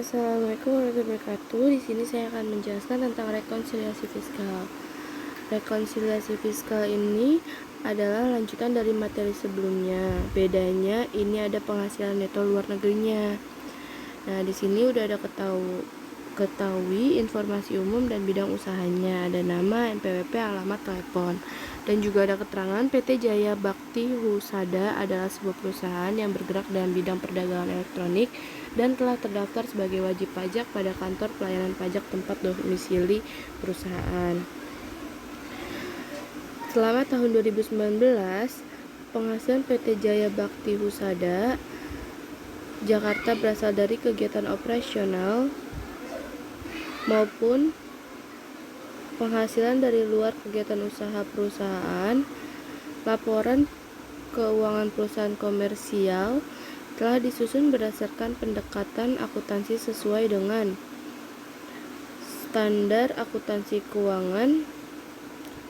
Assalamualaikum warahmatullahi wabarakatuh. Di sini saya akan menjelaskan tentang rekonsiliasi fiskal. Rekonsiliasi fiskal ini adalah lanjutan dari materi sebelumnya. Bedanya ini ada penghasilan neto luar negerinya. Nah, di sini udah ada ketahui informasi umum dan bidang usahanya, ada nama, NPWP, alamat, telepon. Dan juga ada keterangan PT Jaya Bakti Husada adalah sebuah perusahaan yang bergerak dalam bidang perdagangan elektronik dan telah terdaftar sebagai wajib pajak pada kantor pelayanan pajak tempat domisili perusahaan. Selama tahun 2019, penghasilan PT Jaya Bakti Husada Jakarta berasal dari kegiatan operasional maupun penghasilan dari luar kegiatan usaha perusahaan. Laporan keuangan perusahaan komersial telah disusun berdasarkan pendekatan akuntansi sesuai dengan standar akuntansi keuangan.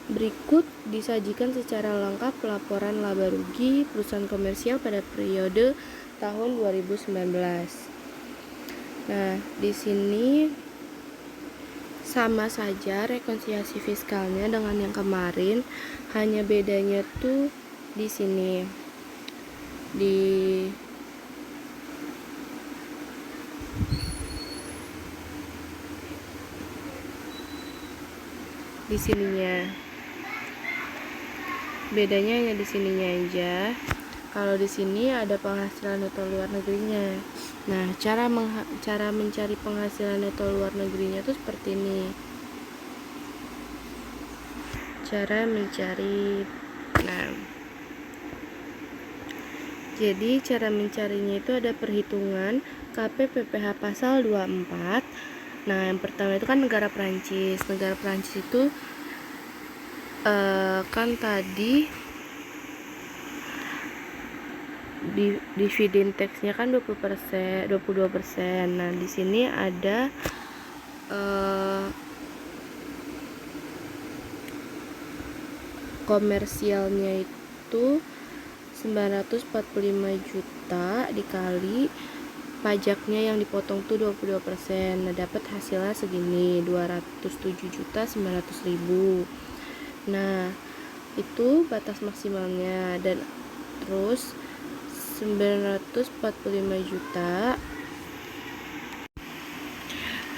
Berikut disajikan secara lengkap laporan laba rugi perusahaan komersial pada periode tahun 2019. Nah, di sini sama saja rekonsiliasi fiskalnya dengan yang kemarin, hanya bedanya tuh di sini. Di sininya. Bedanya hanya di sininya aja. Kalau di sini ada penghasilan neto luar negerinya. Nah, cara mencari penghasilan neto luar negerinya tuh seperti ini. Cara mencari. Nah, jadi cara mencarinya itu ada perhitungan KPPPH pasal 24. Nah, yang pertama itu kan negara Prancis. Negara Prancis itu kan tadi dividen taxnya kan 20%, 22%. Nah, di sini ada komersialnya itu 945 juta dikali pajaknya yang dipotong tuh 22%. Nah, dapat hasilnya segini, 207.900.000. Nah, itu batas maksimalnya. Dan terus 945 juta.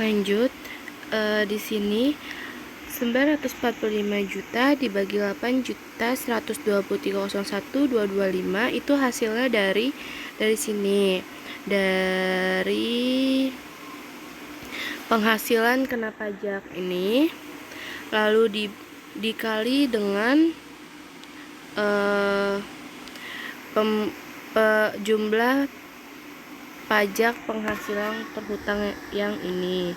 Lanjut, di sini 945 juta dibagi 8.123.01.225 itu hasilnya dari sini. Dari penghasilan kena pajak ini, lalu dikali dengan jumlah pajak penghasilan terhutang yang ini.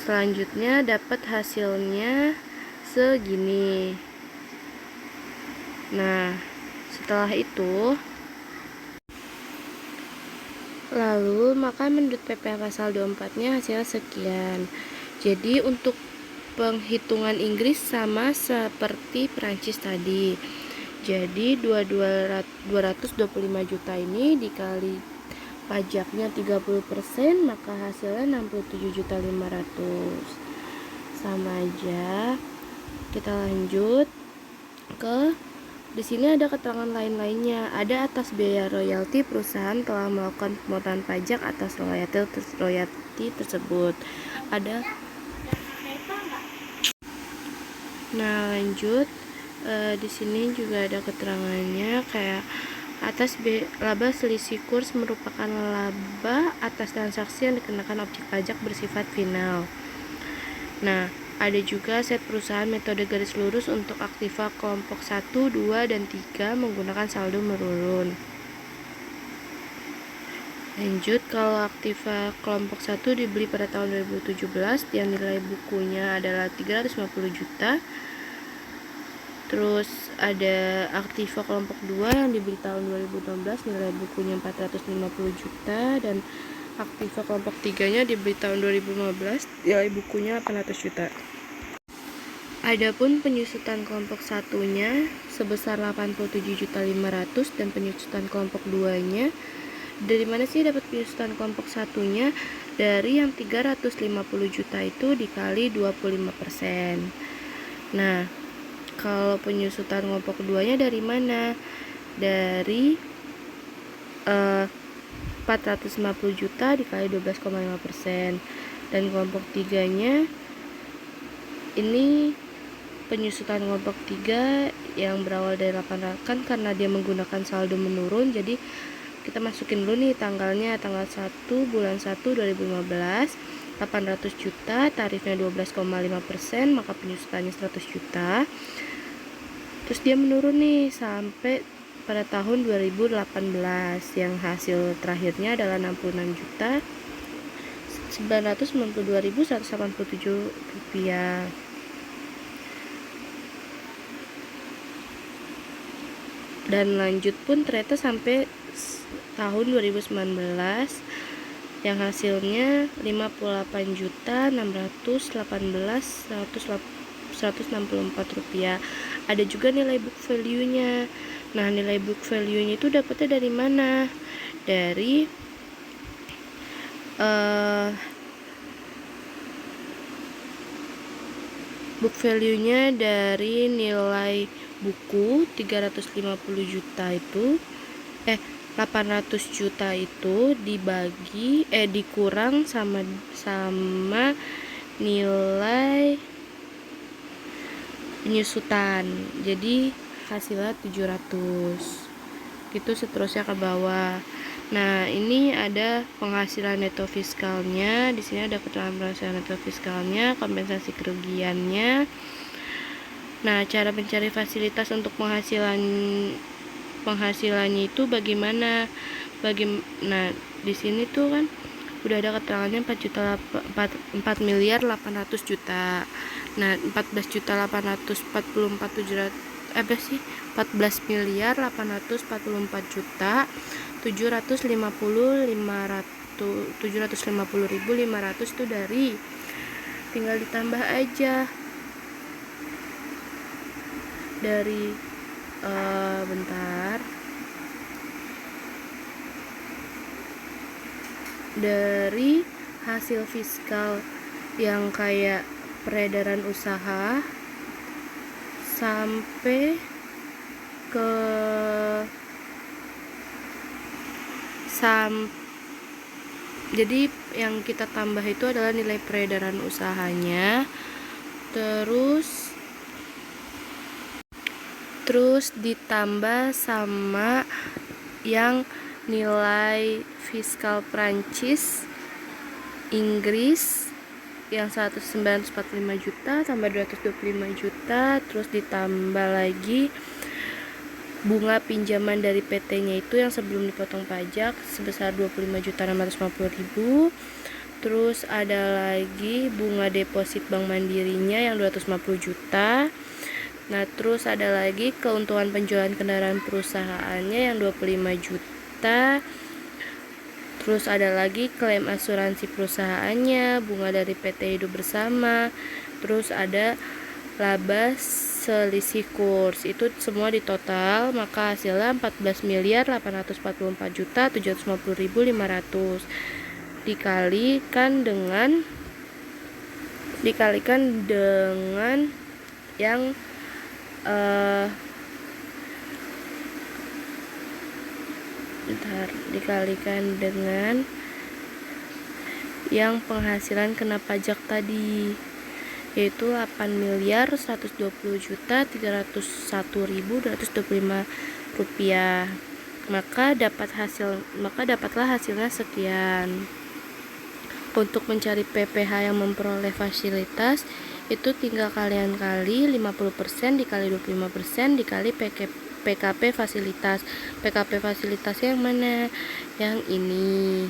Selanjutnya dapat hasilnya segini. Nah, setelah itu lalu maka menurut PPh pasal 24-nya hasilnya sekian. Jadi untuk penghitungan Inggris sama seperti Prancis tadi. Jadi 225 juta ini dikali pajaknya 30%, maka hasilnya 67.500.000. Sama aja. Kita lanjut ke di sini ada keterangan lain-lainnya. Ada atas biaya royalti perusahaan telah melakukan pemotongan pajak atas royalti tersebut. Ada. Nah, lanjut. Di sini juga ada keterangannya kayak atas laba selisih kurs merupakan laba atas transaksi yang dikenakan objek pajak bersifat final. Nah, ada juga set perusahaan metode garis lurus untuk aktiva kelompok 1, 2, dan 3 menggunakan saldo menurun. Lanjut, kalau aktiva kelompok 1 dibeli pada tahun 2017 yang nilai bukunya adalah 350 juta. Terus ada aktiva kelompok 2 yang dibeli tahun 2016 nilai bukunya 450 juta, dan aktiva kelompok 3-nya dibeli tahun 2015 nilai bukunya 800 juta. Adapun penyusutan kelompok 1-nya sebesar 87.500.000 dan penyusutan kelompok 2-nya Dari mana sih dapat penyusutan kelompok satunya? Dari yang 350 juta itu dikali 25%. Nah, kalau penyusutan kelompok keduanya dari mana? Dari 450 juta dikali 12,5%. Dan kelompok tiganya ini penyusutan kelompok 3 yang berawal dari 800, kan karena dia menggunakan saldo menurun, jadi kita masukin dulu nih tanggalnya, tanggal 1 bulan 1 2015, 800 juta, tarifnya 12,5%, maka penyusutannya 100 juta. Terus dia menurun nih sampai pada tahun 2018 yang hasil terakhirnya adalah 66 juta 992.187 rupiah. Dan lanjut pun ternyata sampai tahun 2019 yang hasilnya 58.618.164 rupiah. Ada juga nilai book value-nya. Nah, nilai book value-nya itu dapatnya dari mana? Dari book value-nya dari nilai buku 350 juta itu 800 juta itu dikurang sama nilai penyusutan, jadi hasilnya 700 gitu, seterusnya ke bawah. Nah, ini ada penghasilan neto fiskalnya. Di sini ada keterangan penghasilan neto fiskalnya, kompensasi kerugiannya. Nah, cara mencari fasilitas untuk penghasilannya itu bagaimana? Nah, di sini tuh kan udah ada keterangannya 4 miliar 800 juta. Nah, 14 miliar 844 juta 750.500 itu dari, tinggal ditambah aja dari dari hasil fiskal yang kayak peredaran usaha sampai ke jadi yang kita tambah itu adalah nilai peredaran usahanya, terus ditambah sama yang nilai fiskal Prancis, Inggris yang 945 juta tambah 225 juta, terus ditambah lagi bunga pinjaman dari PT-nya itu yang sebelum dipotong pajak sebesar 25.650.000. Terus ada lagi bunga deposit Bank Mandirinya yang 250 juta. Nah, terus ada lagi keuntungan penjualan kendaraan perusahaannya yang 25 juta. Terus ada lagi klaim asuransi perusahaannya, bunga dari PT Hidup Bersama. Terus ada laba selisih kurs. Itu semua di total, maka hasilnya 14.844.750.500 dikalikan dengan yang dikalikan dengan yang penghasilan kena pajak tadi, yaitu 8.120.301.225 rupiah. Maka dapatlah hasilnya sekian. Untuk mencari PPh yang memperoleh fasilitas itu tinggal kalian kali 50% dikali 25% dikali PKP fasilitas. PKP fasilitasnya yang mana? Yang ini.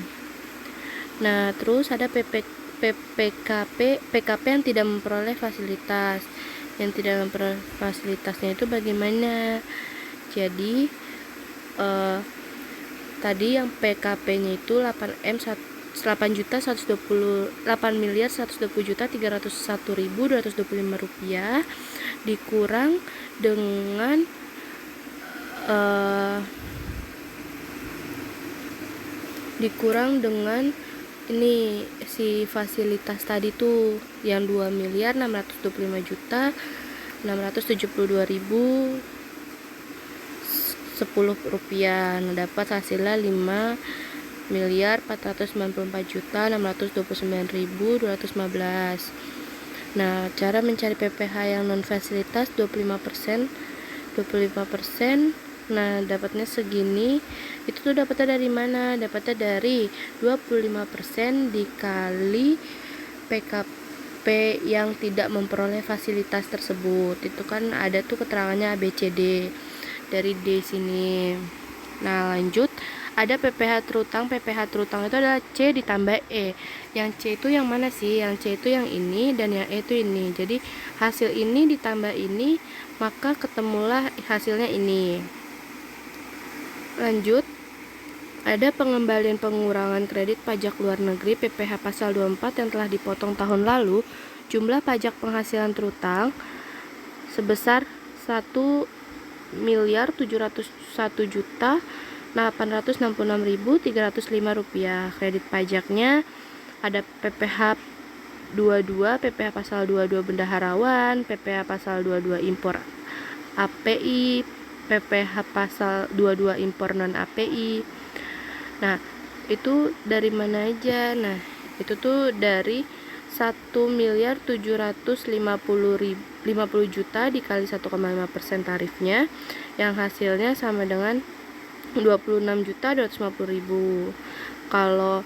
Nah, terus ada PKP yang tidak memperoleh fasilitas. Yang tidak memperoleh fasilitasnya itu bagaimana? Jadi tadi yang PKP-nya itu 8.120.301.225 rupiah dikurang dengan dikurang dengan ini si fasilitas tadi tuh yang 2.625.672.010 rupiah. Nah, dapat hasilnya 5.494.629.215. Nah, cara mencari PPh yang non fasilitas 25%. Nah, dapatnya segini. Itu tuh dapatnya dari mana? Dapatnya dari 25% dikali PKP yang tidak memperoleh fasilitas tersebut. Itu kan ada tuh keterangannya ABCD dari D sini. Nah, lanjut, ada PPh terutang. PPh terutang itu adalah C ditambah E. Yang C itu yang mana sih? Yang C itu yang ini, dan yang E itu ini. Jadi hasil ini ditambah ini, maka ketemulah hasilnya ini. Lanjut, ada pengembalian pengurangan kredit pajak luar negeri PPh pasal 24 yang telah dipotong tahun lalu. Jumlah pajak penghasilan terutang sebesar 1.701.866.305 rupiah. Kredit pajaknya ada PPh 22, PPh pasal 22 bendaharawan, PPh pasal 22 impor API, PPh pasal 22 impor non API. Nah, itu dari mana aja? Nah, itu tuh dari 1.750.050 dikali 1,5% tarifnya, yang hasilnya sama dengan 26.250.000. Kalau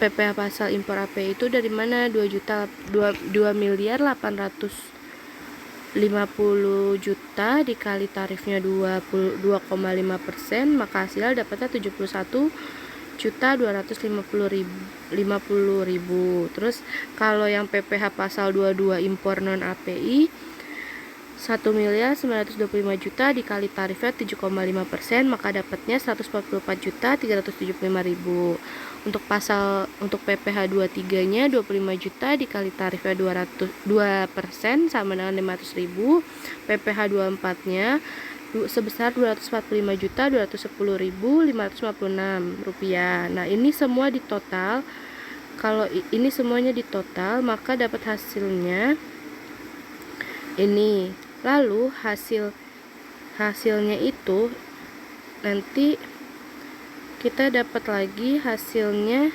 PPh pasal impor API itu dari mana? 2.850.000 dikali tarifnya 2,5%, maka hasilnya dapatnya 71.250.000. Terus kalau yang PPh pasal 22 impor non API 1.925.000 dikali tarifnya 7,5%, maka dapatnya 144.375.000. Untuk PPh 23 nya 25 juta dikali tarifnya 2% sama dengan 500.000. PPh 24 nya sebesar 245.210.556 rupiah. Nah, ini semua di total. Kalau ini semuanya di total, maka dapat hasilnya ini. Lalu hasilnya itu nanti kita dapat lagi hasilnya,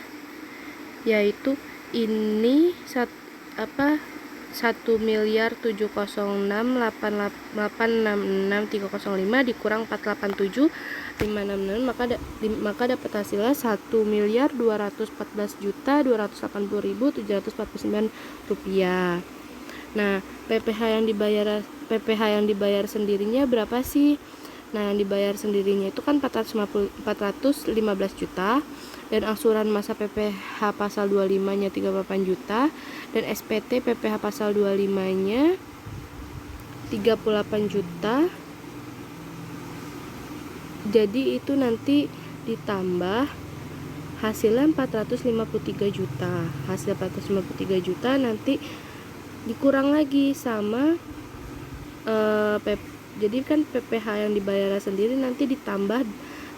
yaitu ini 1.706.866.305 dikurang 487.566, maka dapat hasilnya 1.214.280.749 rupiah. Nah, PPh yang dibayar sendirinya berapa sih? Nah, yang dibayar sendirinya itu kan 415 juta, dan angsuran masa PPh pasal 25 nya 38 juta, dan SPT PPh pasal 25 nya 38 juta. Jadi itu nanti ditambah hasilnya 453 juta. Hasil 453 juta nanti dikurang lagi sama jadi kan PPh yang dibayar sendiri nanti ditambah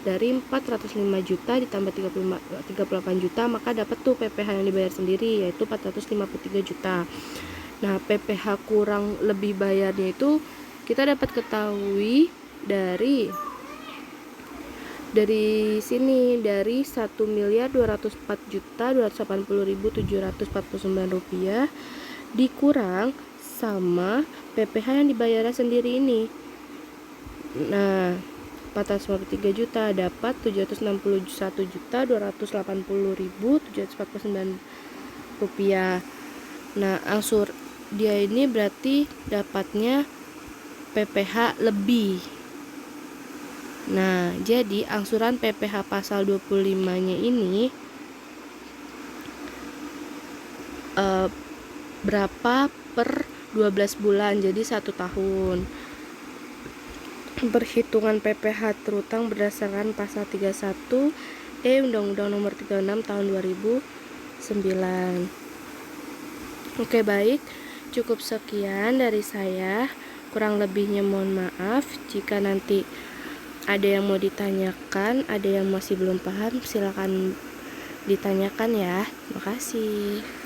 dari 405 juta ditambah 38 juta, maka dapat tuh PPh yang dibayar sendiri, yaitu 453 juta. Nah, PPh kurang lebih bayarnya itu kita dapat ketahui dari sini, dari 1.204.280.749 rupiah dikurang sama PPh yang dibayar sendiri ini. Nah, 453 juta dapat 761.280.749 rupiah. Nah, angsur dia ini berarti dapatnya PPh lebih. Nah, jadi angsuran PPh pasal 25 nya ini berapa per 12 bulan, jadi 1 tahun. Perhitungan PPh terutang berdasarkan pasal 31 Undang-Undang Nomor 36 Tahun 2009. Oke, baik, cukup sekian dari saya. Kurang lebihnya mohon maaf. Jika nanti Ada yang mau ditanyakan, ada yang masih belum paham, silakan ditanyakan ya. Terima kasih.